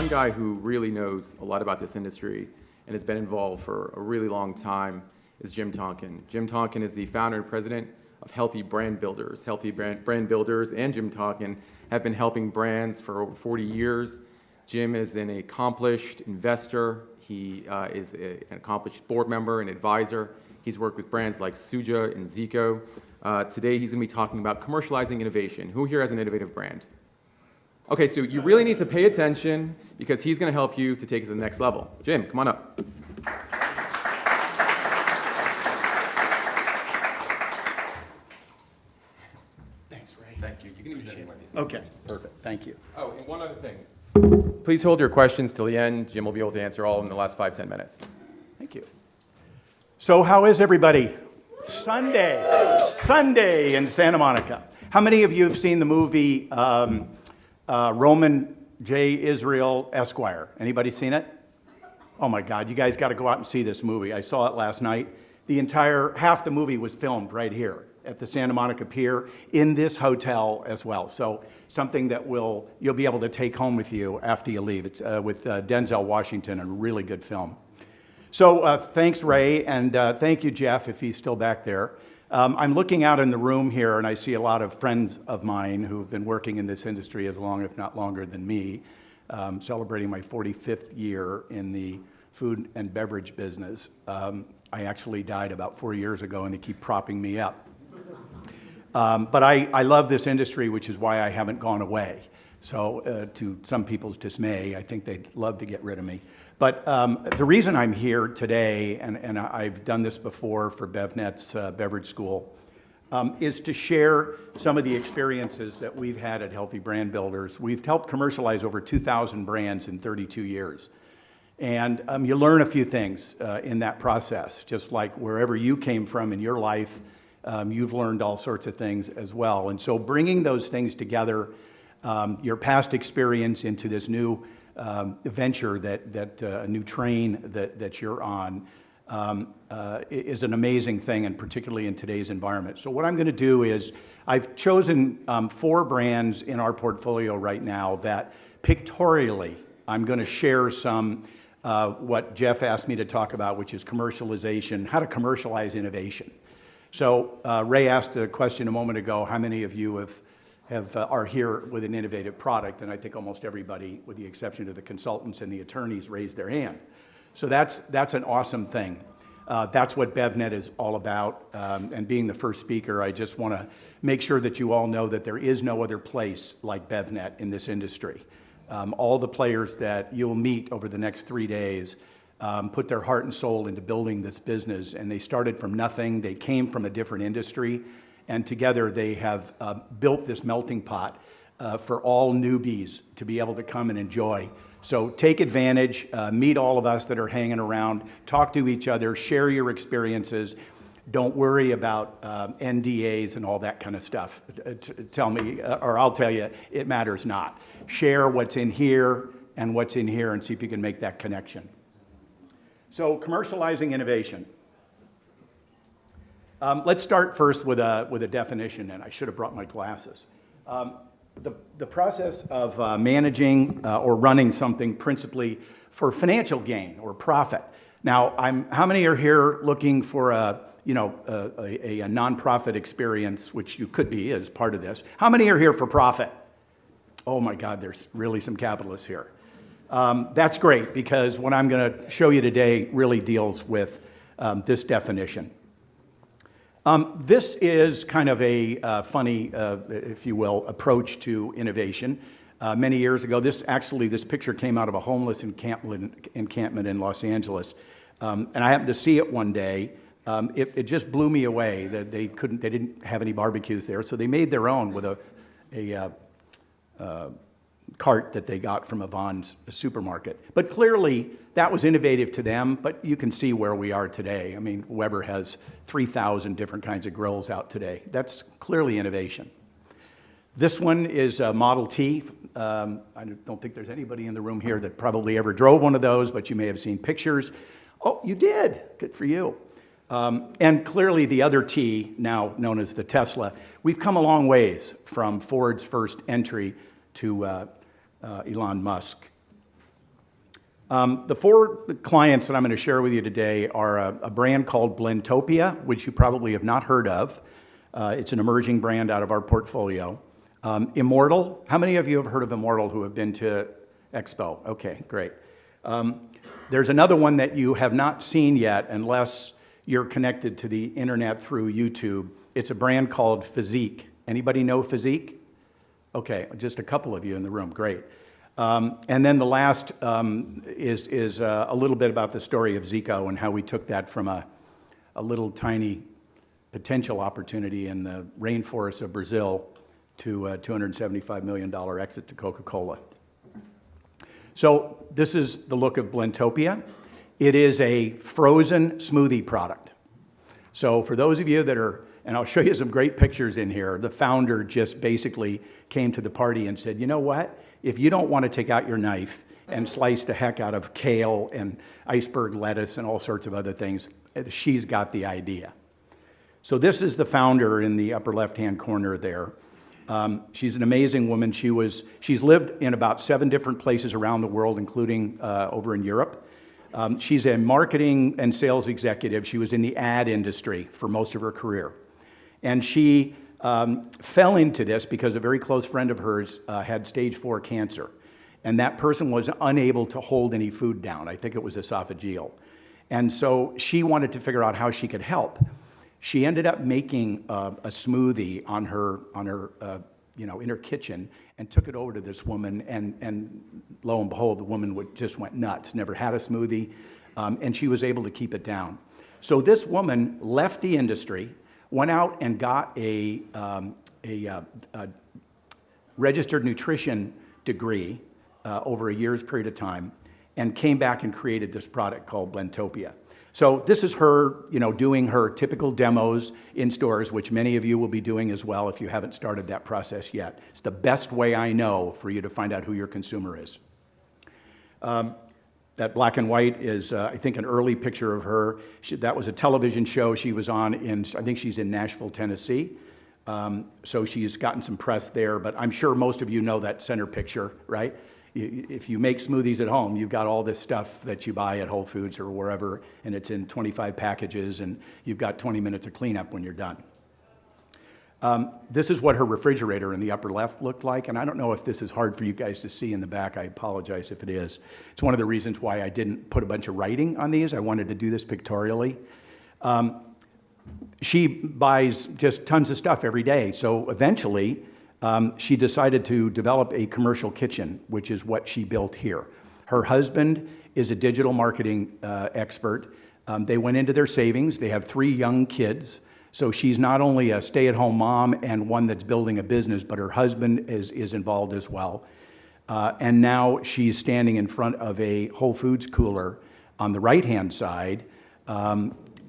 one guy who really knows a lot about this industry and has been involved for a really long time is Jim Tonkin. Jim Tonkin is the founder and president of Healthy Brand Builders. Healthy Brand Builders and Jim Tonkin have been helping brands for over 40 years. Jim is an accomplished investor. He is an accomplished board member and advisor. He's worked with brands like Suja and Zico. Today he's going to be talking about commercializing innovation. Who here has an innovative brand? Okay, so you really need to pay attention because he's going to help you to take it to the next level. Jim, come on up. Thanks, Ray. Thank you. You can use any one of these. Okay, perfect. Thank you. Oh, and one other thing. Please hold your questions till the end. Jim will be able to answer all in the last 5-10 minutes. Thank you. So how is everybody? Sunday in Santa Monica. How many of you have seen the movie Roman J. Israel Esquire? Anybody seen it? Oh my God, you guys got to go out and see this movie. I saw it last night. Half the movie was filmed right here at the Santa Monica Pier in this hotel as well. So something that you'll be able to take home with you after you leave. It's with Denzel Washington, a really good film. So thanks, Ray, and thank you, Jeff, if he's still back there. I'm looking out in the room here, and I see a lot of friends of mine who've been working in this industry as long, if not longer, than me, celebrating my 45th year in the food and beverage business. I actually died about 4 years ago, and they keep propping me up. But I love this industry, which is why I haven't gone away. So to some people's dismay, I think they'd love to get rid of me. But the reason I'm here today, and I've done this before for BevNET's Beverage School, is to share some of the experiences that we've had at Healthy Brand Builders. We've helped commercialize over 2,000 brands in 32 years. And you learn a few things in that process, just like wherever you came from in your life, you've learned all sorts of things as well. And so bringing those things together, your past experience into this new venture, a new train that you're on, is an amazing thing, and particularly in today's environment. So what I'm going to do is I've chosen 4 brands in our portfolio right now that pictorially I'm going to share some what Jeff asked me to talk about, which is commercialization, how to commercialize innovation. So Ray asked a question a moment ago, how many of you are here with an innovative product? And I think almost everybody, with the exception of the consultants and the attorneys, raised their hand. So that's an awesome thing. That's what BevNet is all about. And being the first speaker, I just want to make sure that you all know that there is no other place like BevNet in this industry. All the players that you'll meet over the next 3 days put their heart and soul into building this business, and they started from nothing. They came from a different industry, and together they have built this melting pot for all newbies to be able to come and enjoy. So take advantage, meet all of us that are hanging around, talk to each other, share your experiences. Don't worry about NDAs and all that kind of stuff. Tell me, or I'll tell you, it matters not. Share what's in here and what's in here and see if you can make that connection. So commercializing innovation. Let's start first with a definition, and I should have brought my glasses. The process of managing or running something principally for financial gain or profit. Now, how many are here looking for a nonprofit experience, which you could be as part of this? How many are here for profit? Oh my God, there's really some capitalists here. That's great, because what I'm going to show you today really deals with this definition. This is kind of a funny, if you will, approach to innovation. Many years ago, this picture came out of a homeless encampment in Los Angeles. And I happened to see it one day. It just blew me away that they didn't have any barbecues there, so they made their own with a cart that they got from a Vons supermarket. But clearly, that was innovative to them, but you can see where we are today. I mean, Weber has 3,000 different kinds of grills out today. That's clearly innovation. This one is a Model T. I don't think there's anybody in the room here that probably ever drove one of those, but you may have seen pictures. Oh, you did. Good for you. And clearly the other T, now known as the Tesla, we've come a long ways from Ford's first entry to Elon Musk. The four clients that I'm going to share with you today are a brand called Blendtopia, which you probably have not heard of. It's an emerging brand out of our portfolio. Immortal. How many of you have heard of Immortal who have been to Expo? Okay, great. There's another one that you have not seen yet unless you're connected to the internet through YouTube. It's a brand called Physique. Anybody know Physique? Okay, just a couple of you in the room, great. And then the last is a little bit about the story of Zico and how we took that from a little tiny potential opportunity in the rainforests of Brazil to a $275 million exit to Coca-Cola. So this is the look of Blendtopia. It is a frozen smoothie product. So for those of you that are, and I'll show you some great pictures in here, the founder just basically came to the party and said, you know what? If you don't want to take out your knife and slice the heck out of kale and iceberg lettuce and all sorts of other things, she's got the idea. So this is the founder in the upper left-hand corner there. She's an amazing woman. She's lived in about 7 different places around the world, including over in Europe. She's a marketing and sales executive. She was in the ad industry for most of her career. And she fell into this because a very close friend of hers had stage 4 cancer. And that person was unable to hold any food down. I think it was esophageal. And so she wanted to figure out how she could help. She ended up making a smoothie in her kitchen and took it over to this woman, and lo and behold, the woman just went nuts, never had a smoothie, and she was able to keep it down. So this woman left the industry, went out and got a registered nutrition degree over a year's period of time, and came back and created this product called Blendtopia. So this is her, doing her typical demos in stores, which many of you will be doing as well if you haven't started that process yet. It's the best way I know for you to find out who your consumer is. That black and white is, I think, an early picture of her. That was a television show she was on I think she's in Nashville, Tennessee. So she's gotten some press there, but I'm sure most of you know that center picture, right? If you make smoothies at home, you've got all this stuff that you buy at Whole Foods or wherever, and it's in 25 packages, and you've got 20 minutes of cleanup when you're done. This is what her refrigerator in the upper left looked like, and I don't know if this is hard for you guys to see in the back. I apologize if it is. It's one of the reasons why I didn't put a bunch of writing on these. I wanted to do this pictorially. She buys just tons of stuff every day, so eventually, she decided to develop a commercial kitchen, which is what she built here. Her husband is a digital marketing expert. They went into their savings. They have 3 young kids. So she's not only a stay-at-home mom and one that's building a business, but her husband is involved as well. And now she's standing in front of a Whole Foods cooler on the right-hand side,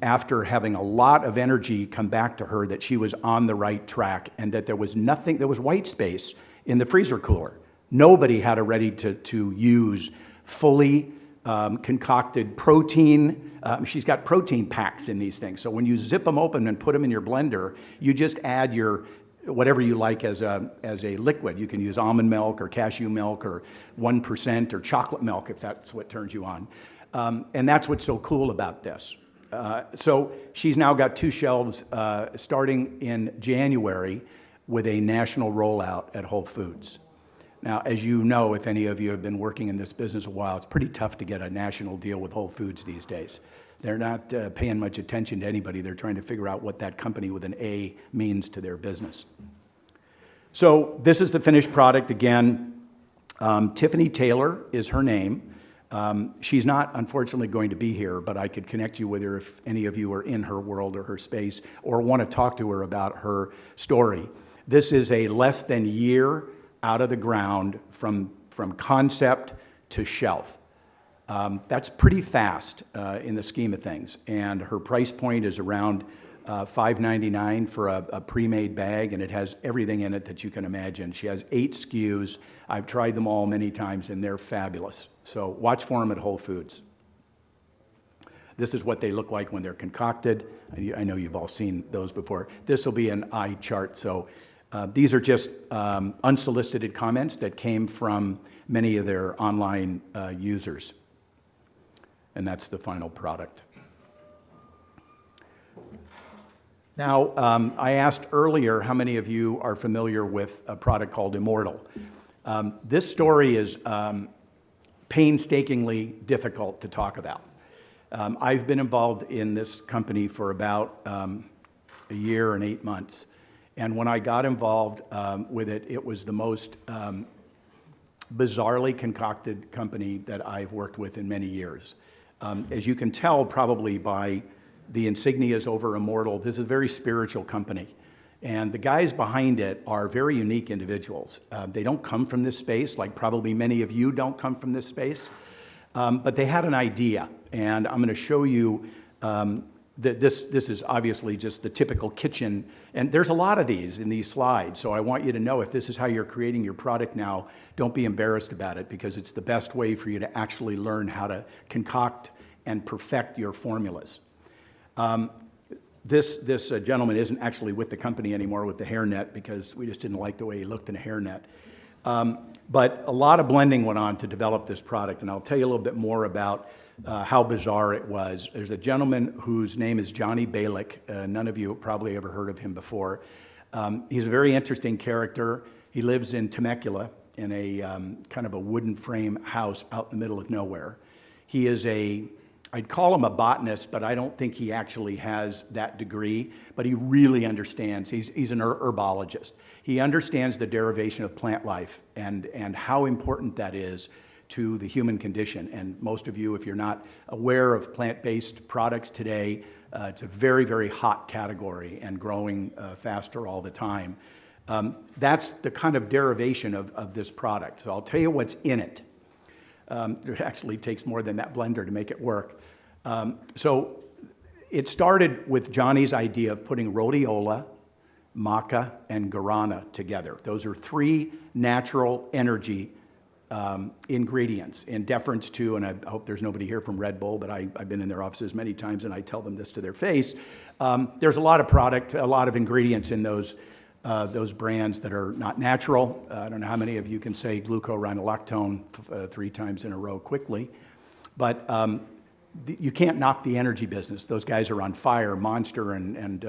after having a lot of energy come back to her that she was on the right track and that there was white space in the freezer cooler. Nobody had a ready-to-use, fully concocted protein. She's got protein packs in these things. So when you zip them open and put them in your blender, you just add your whatever you like as a liquid. You can use almond milk or cashew milk or 1% or chocolate milk if that's what turns you on. And that's what's so cool about this. So she's now got 2 shelves starting in January with a national rollout at Whole Foods. Now, as you know, if any of you have been working in this business a while, it's pretty tough to get a national deal with Whole Foods these days. They're not paying much attention to anybody. They're trying to figure out what that company with an A means to their business. So this is the finished product again. Tiffany Taylor is her name. She's not, unfortunately, going to be here, but I could connect you with her if any of you are in her world or her space or want to talk to her about her story. This is a less than year out of the ground from concept to shelf. That's pretty fast in the scheme of things, and her price point is around $5.99 for a pre-made bag, and it has everything in it that you can imagine. She has 8 SKUs. I've tried them all many times, and they're fabulous. So watch for them at Whole Foods. This is what they look like when they're concocted. I know you've all seen those before. This will be an eye chart. So these are just unsolicited comments that came from many of their online users. and that's the final product. Now, I asked earlier how many of you are familiar with a product called Immortal. This story is painstakingly difficult to talk about. I've been involved in this company for about a year and 8 months. And when I got involved with it, it was the most bizarrely concocted company that I've worked with in many years. As you can tell probably by the insignias over Immortal, this is a very spiritual company. And the guys behind it are very unique individuals. They don't come from this space, like probably many of you don't come from this space. But they had an idea, and I'm going to show you that this is obviously just the typical kitchen. And there's a lot of these in these slides, so I want you to know if this is how you're creating your product now, don't be embarrassed about it, because it's the best way for you to actually learn how to concoct and perfect your formulas. This gentleman isn't actually with the company anymore with the hairnet, because we just didn't like the way he looked in a hairnet. But a lot of blending went on to develop this product, and I'll tell you a little bit more about how bizarre it was. There's a gentleman whose name is Johnny Balick. None of you have probably ever heard of him before. He's a very interesting character. He lives in Temecula in a kind of a wooden frame house out in the middle of nowhere. He is I'd call him a botanist, but I don't think he actually has that degree, but he really understands. He's an herbologist. He understands the derivation of plant life and how important that is to the human condition. And most of you, if you're not aware of plant-based products today, it's a very, very hot category and growing faster all the time. That's the kind of derivation of this product. So I'll tell you what's in it. It actually takes more than that blender to make it work. So it started with Johnny's idea of putting rhodiola, maca, and guarana together. Those are 3 natural energy ingredients in deference to, and I hope there's nobody here from Red Bull, but I've been in their offices many times and I tell them this to their face. There's a lot of product, a lot of ingredients in those brands that are not natural. I don't know how many of you can say glucuronidolactone 3 times in a row quickly, but you can't knock the energy business. Those guys are on fire. Monster and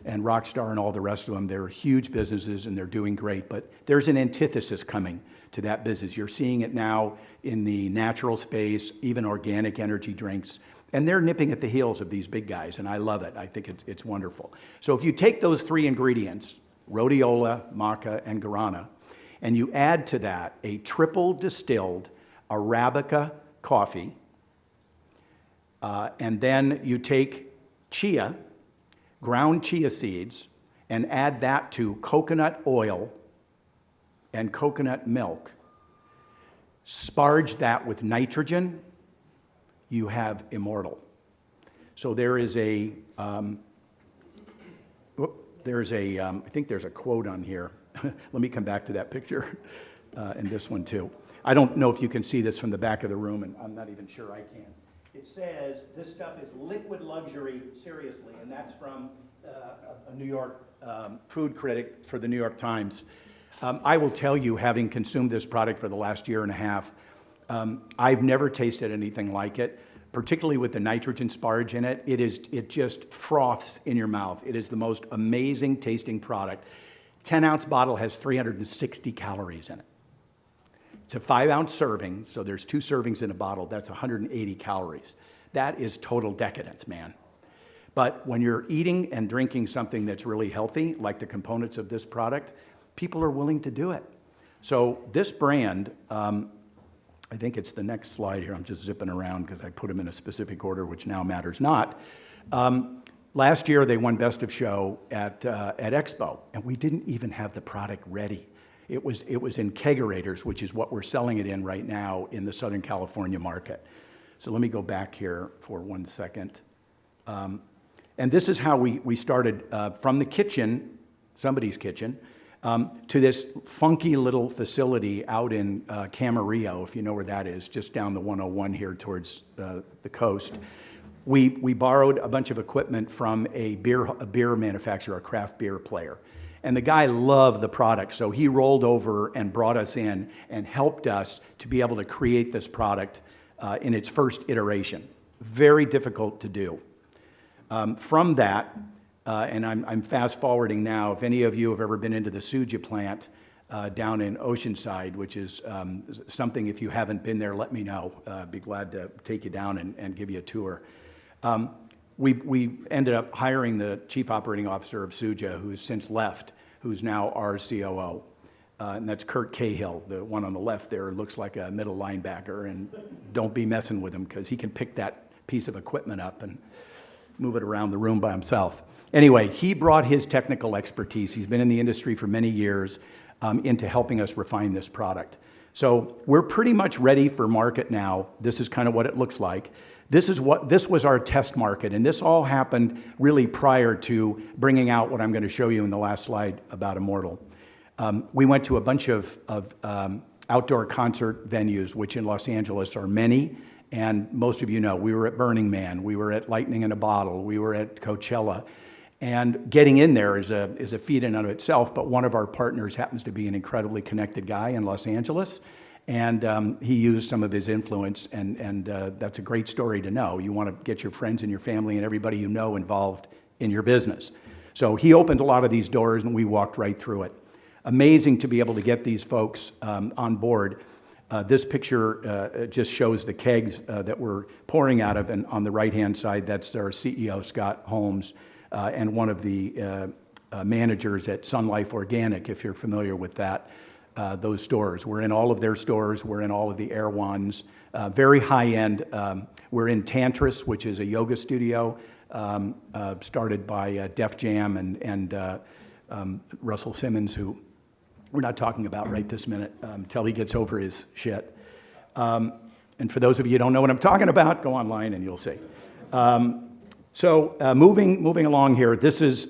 Rockstar and all the rest of them, they're huge businesses and they're doing great, but there's an antithesis coming to that business. You're seeing it now in the natural space, even organic energy drinks, and they're nipping at the heels of these big guys, and I love it. I think it's wonderful. So if you take those 3 ingredients, rhodiola, maca, and guarana, and you add to that a triple distilled Arabica coffee, and then you take chia, ground chia seeds, and add that to coconut oil and coconut milk, sparge that with nitrogen, you have Immortal. So there is I think there's a quote on here. Let me come back to that picture and this one too. I don't know if you can see this from the back of the room, and I'm not even sure I can. It says, this stuff is liquid luxury, seriously, and that's from a New York food critic for the New York Times. I will tell you, having consumed this product for the last year and a half, I've never tasted anything like it, particularly with the nitrogen sparge in it. It just froths in your mouth. It is the most amazing tasting product. 10-ounce bottle has 360 calories in it. It's a 5-ounce serving, so there's 2 servings in a bottle. That's 180 calories. That is total decadence, man. But when you're eating and drinking something that's really healthy, like the components of this product, people are willing to do it. So this brand, I think it's the next slide here. I'm just zipping around because I put them in a specific order, which now matters not. Last year, they won Best of Show at Expo, and we didn't even have the product ready. It was in kegerators, which is what we're selling it in right now in the Southern California market. So let me go back here for 1 second. And this is how we started from the kitchen, somebody's kitchen, to this funky little facility out in Camarillo, if you know where that is, just down the 101 here towards the coast. We borrowed a bunch of equipment from a beer manufacturer, a craft beer player. And the guy loved the product, so he rolled over and brought us in and helped us to be able to create this product in its first iteration. Very difficult to do. From that, and I'm fast forwarding now, if any of you have ever been into the Suja plant down in Oceanside, which is something, if you haven't been there, let me know. Be glad to take you down and give you a tour. We ended up hiring the chief operating officer of Suja, who's since left, who's now our COO. And that's Kurt Cahill, the one on the left there, looks like a middle linebacker, and don't be messing with him because he can pick that piece of equipment up and move it around the room by himself. Anyway, he brought his technical expertise. He's been in the industry for many years into helping us refine this product. So we're pretty much ready for market now. This is kind of what it looks like. This was our test market, and this all happened really prior to bringing out what I'm going to show you in the last slide about Immortal. We went to a bunch of outdoor concert venues, which in Los Angeles are many, and most of you know. We were at Burning Man, we were at Lightning in a Bottle, we were at Coachella. And getting in there is a feat in and of itself, but one of our partners happens to be an incredibly connected guy in Los Angeles, and he used some of his influence, and that's a great story to know. You want to get your friends and your family and everybody you know involved in your business. So he opened a lot of these doors, and we walked right through it. Amazing to be able to get these folks on board. This picture just shows the kegs that we're pouring out of, and on the right-hand side, that's our CEO, Scott Holmes, and one of the managers at Sun Life Organic, if you're familiar with that, those stores. We're in all of their stores. We're in all of the Air Ones. Very high-end. We're in Tantris, which is a yoga studio started by Def Jam and Russell Simmons, who we're not talking about right this minute until he gets over his shit. And for those of you who don't know what I'm talking about, go online and you'll see. So moving along here, this is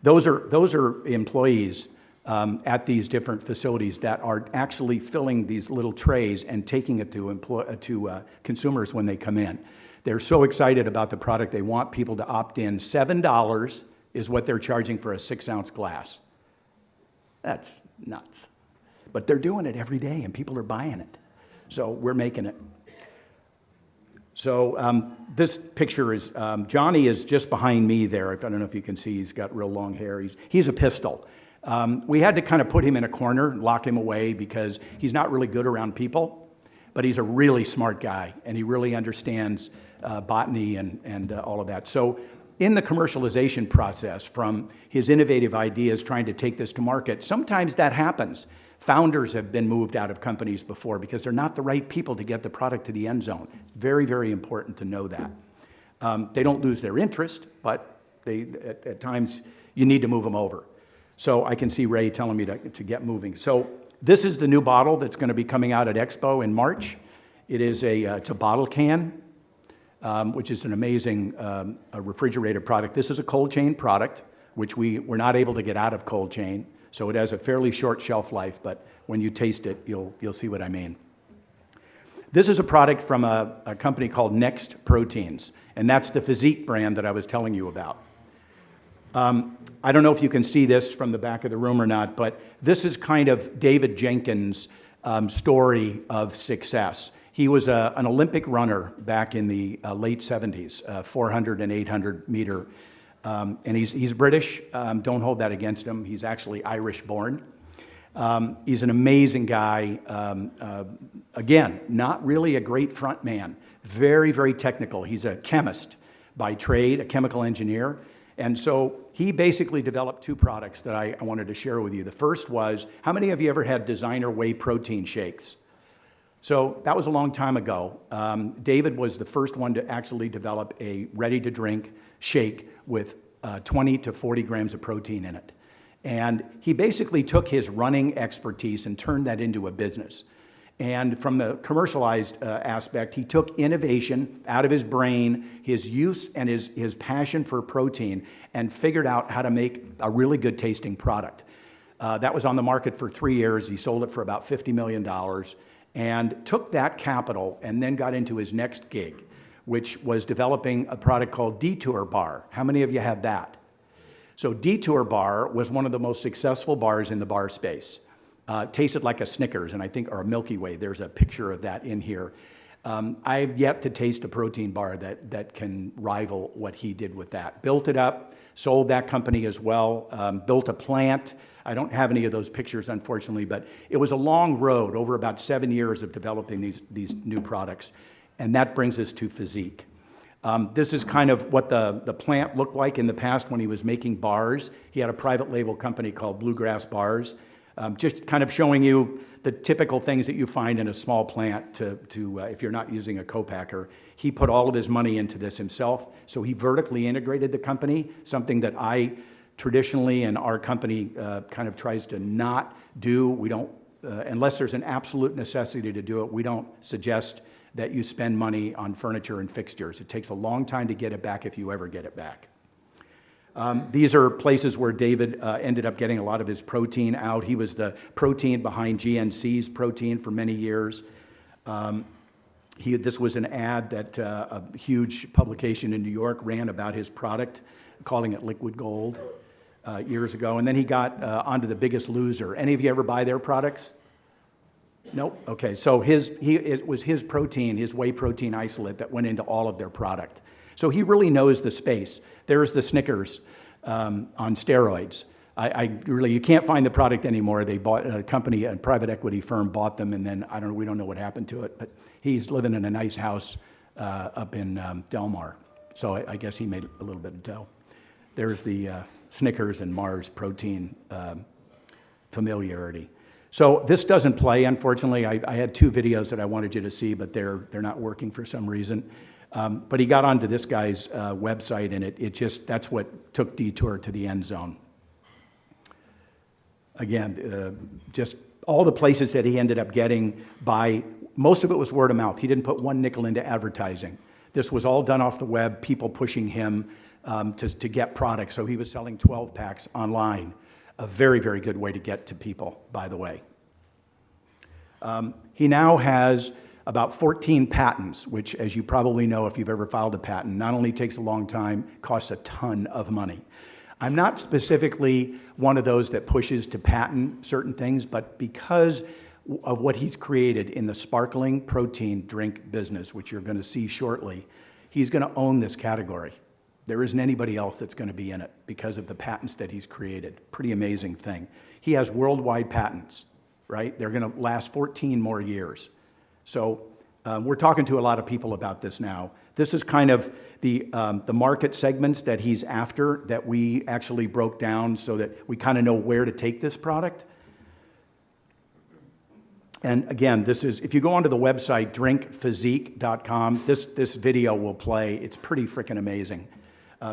those are employees at these different facilities that are actually filling these little trays and taking it to consumers when they come in. They're so excited about the product, they want people to opt in. $7 is what they're charging for a 6-ounce glass. That's nuts. But they're doing it every day, and people are buying it. So we're making it. So this picture is, Johnny is just behind me there. I don't know if you can see, he's got real long hair. He's a pistol. We had to kind of put him in a corner, lock him away, because he's not really good around people, but he's a really smart guy, and he really understands botany and all of that. So in the commercialization process, from his innovative ideas trying to take this to market, sometimes that happens. Founders have been moved out of companies before because they're not the right people to get the product to the end zone. Very, very important to know that. They don't lose their interest, but at times you need to move them over. So I can see Ray telling me to get moving. So this is the new bottle that's going to be coming out at Expo in March. It is it's a bottle can, which is an amazing refrigerated product. This is a cold chain product, which we're not able to get out of cold chain. So it has a fairly short shelf life, but when you taste it, you'll see what I mean. This is a product from a company called Next Proteins, and that's the physique brand that I was telling you about. I don't know if you can see this from the back of the room or not, but this is kind of David Jenkins' story of success. He was an Olympic runner back in the late 70s, 400 and 800 meter. And he's British. Don't hold that against him. He's actually Irish-born. He's an amazing guy. Again, not really a great front man. Very, very technical. He's a chemist by trade, a chemical engineer. And so he basically developed two products that I wanted to share with you. The first was, how many of you ever had designer whey protein shakes? So that was a long time ago. David was the first one to actually develop a ready-to-drink shake with 20 to 40 grams of protein in it. And he basically took his running expertise and turned that into a business. And from the commercialized aspect, he took innovation out of his brain, his use and his passion for protein, and figured out how to make a really good tasting product. That was on the market for 3 years. He sold it for about $50 million and took that capital and then got into his next gig, which was developing a product called Detour Bar. How many of you had that? So Detour Bar was one of the most successful bars in the bar space. Tasted like a Snickers, and I think, or a Milky Way. There's a picture of that in here. I've yet to taste a protein bar that can rival what he did with that. Built it up, sold that company as well, built a plant. I don't have any of those pictures, unfortunately, but it was a long road, over about 7 years of developing these new products. And that brings us to Physique. This is kind of what the plant looked like in the past when he was making bars. He had a private label company called Bluegrass Bars. Just kind of showing you the typical things that you find in a small plant if you're not using a co-packer. He put all of his money into this himself, so he vertically integrated the company, something that I traditionally and our company kind of tries to not do. We don't, unless there's an absolute necessity to do it, we don't suggest that you spend money on furniture and fixtures. It takes a long time to get it back if you ever get it back. These are places where David ended up getting a lot of his protein out. He was the protein behind GNC's protein for many years. This was an ad that a huge publication in New York ran about his product, calling it liquid gold years ago. And then he got onto The Biggest Loser. Any of you ever buy their products? Nope. Okay, so it was his protein, his whey protein isolate that went into all of their product. So he really knows the space. There's the Snickers on steroids. You can't find the product anymore. They bought a company, a private equity firm bought them, and then we don't know what happened to it, but he's living in a nice house up in Del Mar. So I guess he made a little bit of dough. There's the Snickers and Mars protein familiarity. So this doesn't play, unfortunately. I had 2 videos that I wanted you to see, but they're not working for some reason. But he got onto this guy's website, and that's what took Detour to the end zone. Again, just all the places that he ended up getting most of it was word of mouth. He didn't put 1 nickel into advertising. This was all done off the web, people pushing him to get products. So he was selling 12 packs online. A very, very good way to get to people, by the way. He now has about 14 patents, which, as you probably know if you've ever filed a patent, not only takes a long time, costs a ton of money. I'm not specifically one of those that pushes to patent certain things, but because of what he's created in the sparkling protein drink business, which you're going to see shortly, he's going to own this category. There isn't anybody else that's going to be in it because of the patents that he's created. Pretty amazing thing. He has worldwide patents, right? They're going to last 14 more years. So we're talking to a lot of people about this now. This is kind of the market segments that he's after that we actually broke down so that we kind of know where to take this product. And again, this is, if you go onto the website, drinkphysique.com, this video will play. It's pretty freaking amazing,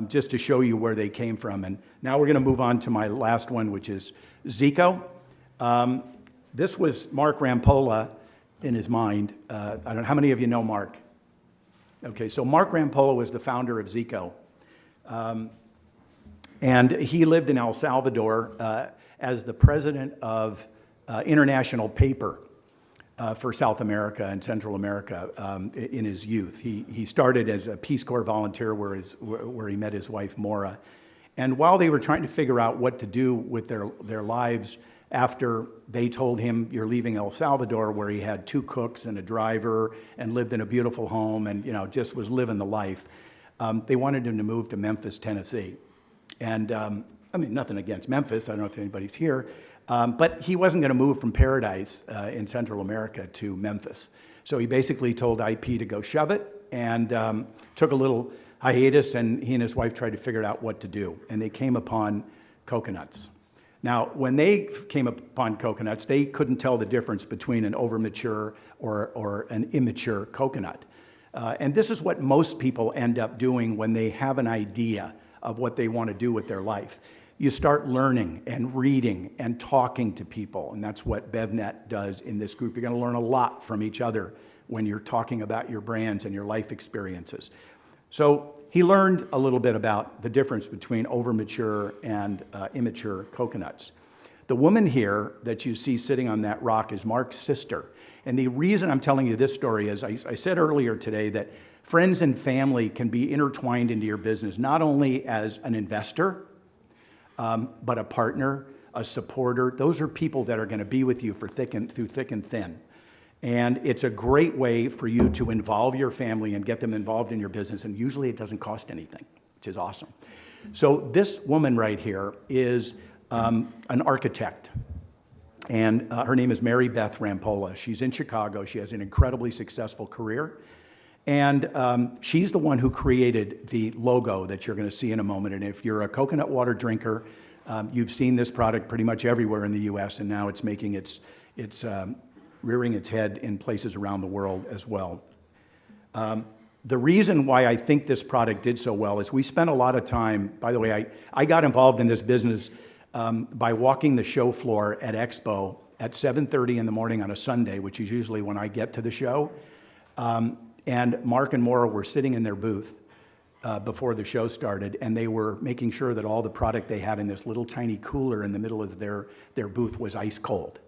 just to show you where they came from. And now we're going to move on to my last one, which is Zico. This was Mark Rampolla in his mind. I don't know, how many of you know Mark? Okay, so Mark Rampolla was the founder of Zico. And he lived in El Salvador as the president of International Paper for South America and Central America in his youth. He started as a Peace Corps volunteer where he met his wife, Mora. And while they were trying to figure out what to do with their lives after they told him, you're leaving El Salvador, where he had 2 cooks and a driver and lived in a beautiful home and just was living the life, they wanted him to move to Memphis, Tennessee. And I mean, nothing against Memphis. I don't know if anybody's here. But he wasn't going to move from paradise in Central America to Memphis. So he basically told IP to go shove it and took a little hiatus, and he and his wife tried to figure out what to do. And they came upon coconuts. Now, when they came upon coconuts, they couldn't tell the difference between an overmature or an immature coconut. And this is what most people end up doing when they have an idea of what they want to do with their life. You start learning and reading and talking to people, and that's what BevNet does in this group. You're going to learn a lot from each other when you're talking about your brands and your life experiences. So he learned a little bit about the difference between overmature and immature coconuts. The woman here that you see sitting on that rock is Mark's sister. And the reason I'm telling you this story is I said earlier today that friends and family can be intertwined into your business, not only as an investor, but a partner, a supporter. Those are people that are going to be with you through thick and thin. And it's a great way for you to involve your family and get them involved in your business. And usually it doesn't cost anything, which is awesome. So this woman right here is an architect. And her name is Mary Beth Rampolla. She's in Chicago. She has an incredibly successful career. And she's the one who created the logo that you're going to see in a moment. And if you're a coconut water drinker, you've seen this product pretty much everywhere in the US, and now it's making its rearing its head in places around the world as well. The reason why I think this product did so well is we spent a lot of time, by the way, I got involved in this business by walking the show floor at Expo at 7:30 in the morning on a Sunday, which is usually when I get to the show. And Mark and Maura were sitting in their booth before the show started, and they were making sure that all the product they had in this little tiny cooler in the middle of their booth was ice cold.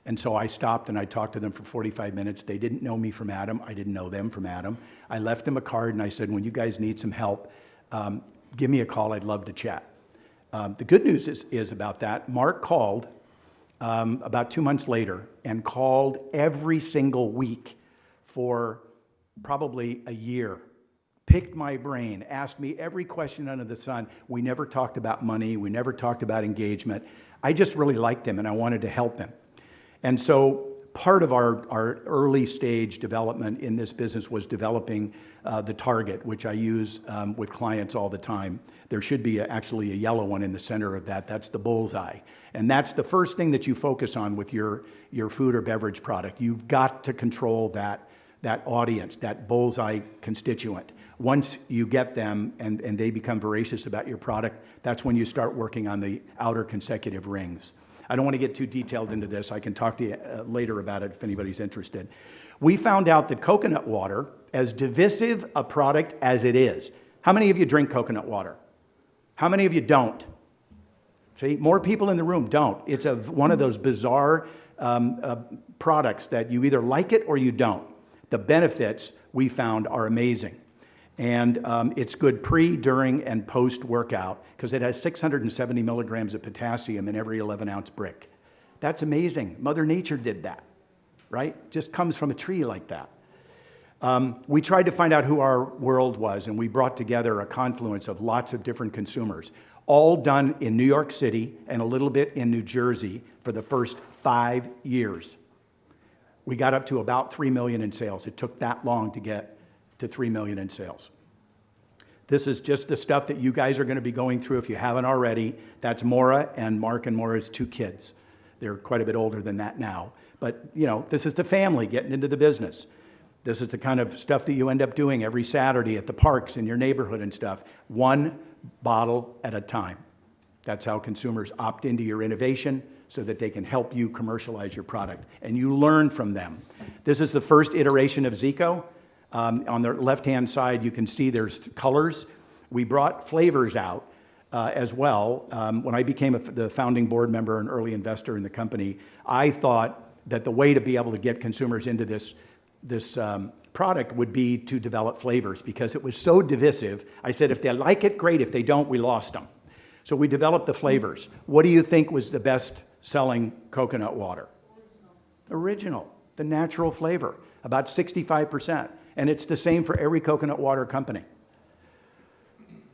And so I stopped and I talked to them for 45 minutes. They didn't know me from Adam. I didn't know them from Adam. I left them a card and I said, when you guys need some help, give me a call. I'd love to chat. The good news is about that. Mark called about 2 months later and called every single week for probably a year. Picked my brain, asked me every question under the sun. We never talked about money. We never talked about engagement. I just really liked him and I wanted to help him. And so part of our early stage development in this business was developing the target, which I use with clients all the time. There should be actually a yellow one in the center of that. That's the bullseye. And that's the first thing that you focus on with your food or beverage product. You've got to control that audience, that bullseye constituent. Once you get them and they become voracious about your product, that's when you start working on the outer consecutive rings. I don't want to get too detailed into this. I can talk to you later about it if anybody's interested. We found out that coconut water, as divisive a product as it is, how many of you drink coconut water? How many of you don't? See, more people in the room don't. It's one of those bizarre products that you either like it or you don't. The benefits we found are amazing. And it's good pre, during, and post-workout because it has 670 milligrams of potassium in every 11-ounce brick. That's amazing. Mother Nature did that, right? Just comes from a tree like that. We tried to find out who our world was, and we brought together a confluence of lots of different consumers, all done in New York City and a little bit in New Jersey for the first 5 years. We got up to about 3 million in sales. It took that long to get to 3 million in sales. This is just the stuff that you guys are going to be going through if you haven't already. That's Maura and Mark and Maura's 2 kids. They're quite a bit older than that now. But, you know, this is the family getting into the business. This is the kind of stuff that you end up doing every Saturday at the parks in your neighborhood and stuff. 1 bottle at a time. That's how consumers opt into your innovation so that they can help you commercialize your product. And you learn from them. This is the first iteration of Zico. On the left-hand side, you can see there's colors. We brought flavors out as well. When I became the founding board member and early investor in the company, I thought that the way to be able to get consumers into this product would be to develop flavors because it was so divisive. I said, if they like it, great. If they don't, we lost them. So we developed the flavors. What do you think was the best-selling coconut water? Original, the natural flavor, about 65%. And it's the same for every coconut water company.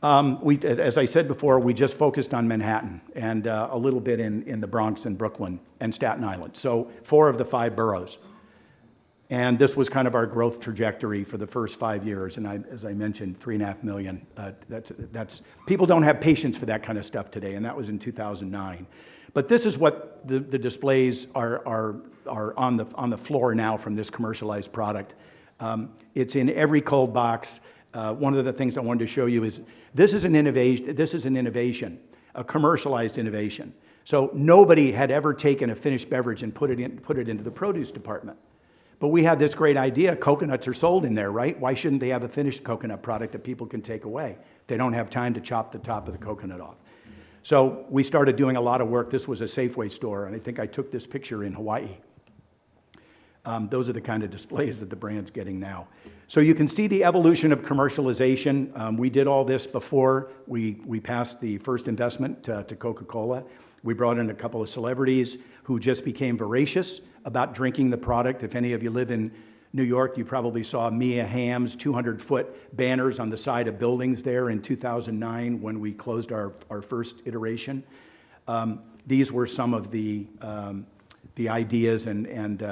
As I said before, we just focused on Manhattan and a little bit in the Bronx and Brooklyn and Staten Island. So 4 of the 5 boroughs. And this was kind of our growth trajectory for the first 5 years. And as I mentioned, 3.5 million. That's people don't have patience for that kind of stuff today. And that was in 2009. But this is what the displays are on the floor now from this commercialized product. It's in every cold box. One of the things I wanted to show you is this is an innovation, a commercialized innovation. So nobody had ever taken a finished beverage and put it into the produce department. But we had this great idea. Coconuts are sold in there, right? Why shouldn't they have a finished coconut product that people can take away? They don't have time to chop the top of the coconut off. So we started doing a lot of work. This was a Safeway store, and I think I took this picture in Hawaii. Those are the kind of displays that the brand's getting now. So you can see the evolution of commercialization. We did all this before we passed the first investment to Coca-Cola. We brought in a couple of celebrities who just became voracious about drinking the product. If any of you live in New York, you probably saw Mia Hamm's 200-foot banners on the side of buildings there in 2009 when we closed our first iteration. These were some of the ideas and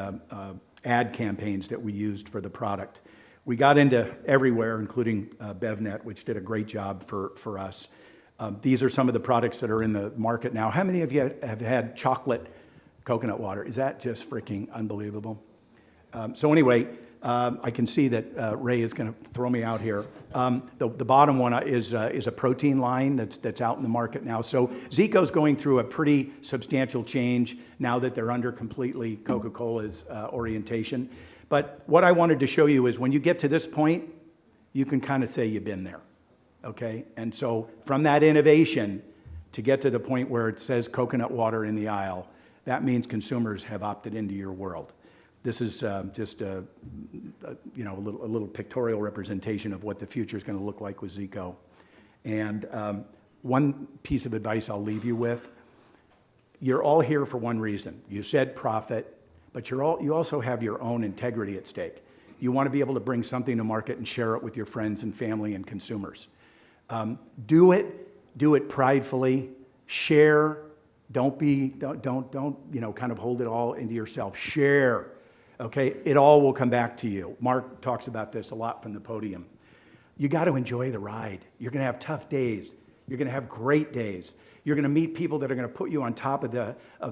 ad campaigns that we used for the product. We got into everywhere, including BevNet, which did a great job for us. These are some of the products that are in the market now. How many of you have had chocolate coconut water? Is that just freaking unbelievable? So anyway, I can see that Ray is going to throw me out here. The bottom one is a protein line that's out in the market now. So Zico's going through a pretty substantial change now that they're under completely Coca-Cola's orientation. But what I wanted to show you is when you get to this point, you can kind of say you've been there, okay? And so from that innovation to get to the point where it says coconut water in the aisle, that means consumers have opted into your world. This is just a little pictorial representation of what the future is going to look like with Zico. And one piece of advice I'll leave you with, you're all here for one reason. You said profit, but you also have your own integrity at stake. You want to be able to bring something to market and share it with your friends and family and consumers. Do it pridefully, share. Don't kind of hold it all into yourself. Share. Okay, it all will come back to you. Mark talks about this a lot from the podium. You got to enjoy the ride. You're going to have tough days. You're going to have great days. You're going to meet people that are going to put you on top of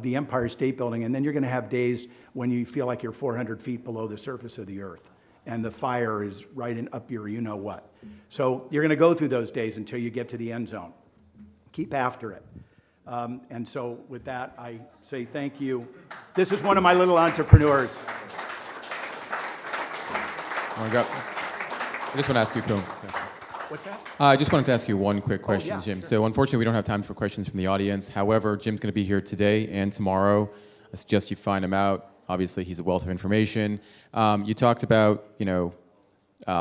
the Empire State Building, and then you're going to have days when you feel like you're 400 feet below the surface of the earth, and the fire is right up your you-know-what. So you're going to go through those days until you get to the end zone. Keep after it. And so with that, I say thank you. This is one of my little entrepreneurs. I just want to ask you, Phil. What's that? I just wanted to ask you one quick question, yeah, Jim. sure. So unfortunately, we don't have time for questions from the audience. However, Jim's going to be here today and tomorrow. I suggest you find him out. Obviously, he's a wealth of information. You talked about,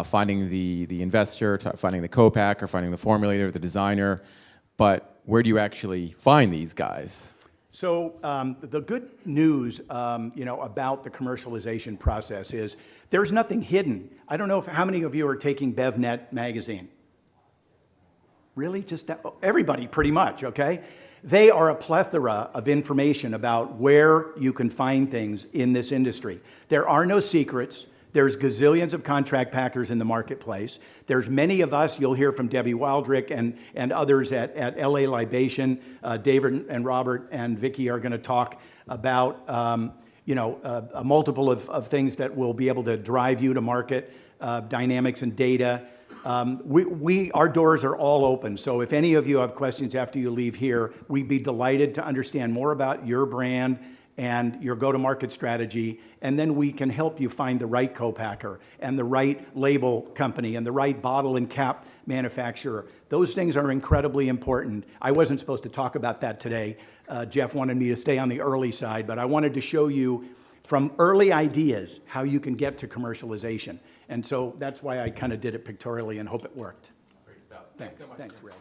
finding the investor, finding the co-packer, finding the formulator, the designer. But where do you actually find these guys? So the good news, about the commercialization process is there's nothing hidden. I don't know how many of you are taking BevNET magazine. Really? Just that? Everybody, pretty much, okay? They are a plethora of information about where you can find things in this industry. There are no secrets. There's gazillions of contract packers in the marketplace. There's many of us, you'll hear from Debbie Wildrick and others at LA Libation. David and Robert and Vicky are going to talk about a multiple of things that will be able to drive you to market, dynamics and data. Our doors are all open. So if any of you have questions after you leave here, we'd be delighted to understand more about your brand and your go-to-market strategy, and then we can help you find the right co-packer and the right label company and the right bottle and cap manufacturer. Those things are incredibly important. I wasn't supposed to talk about that today. Jeff wanted me to stay on the early side, but I wanted to show you from early ideas how you can get to commercialization. And so that's why I kind of did it pictorially and hope it worked. Great stuff. Thanks so much. Thanks, Ray.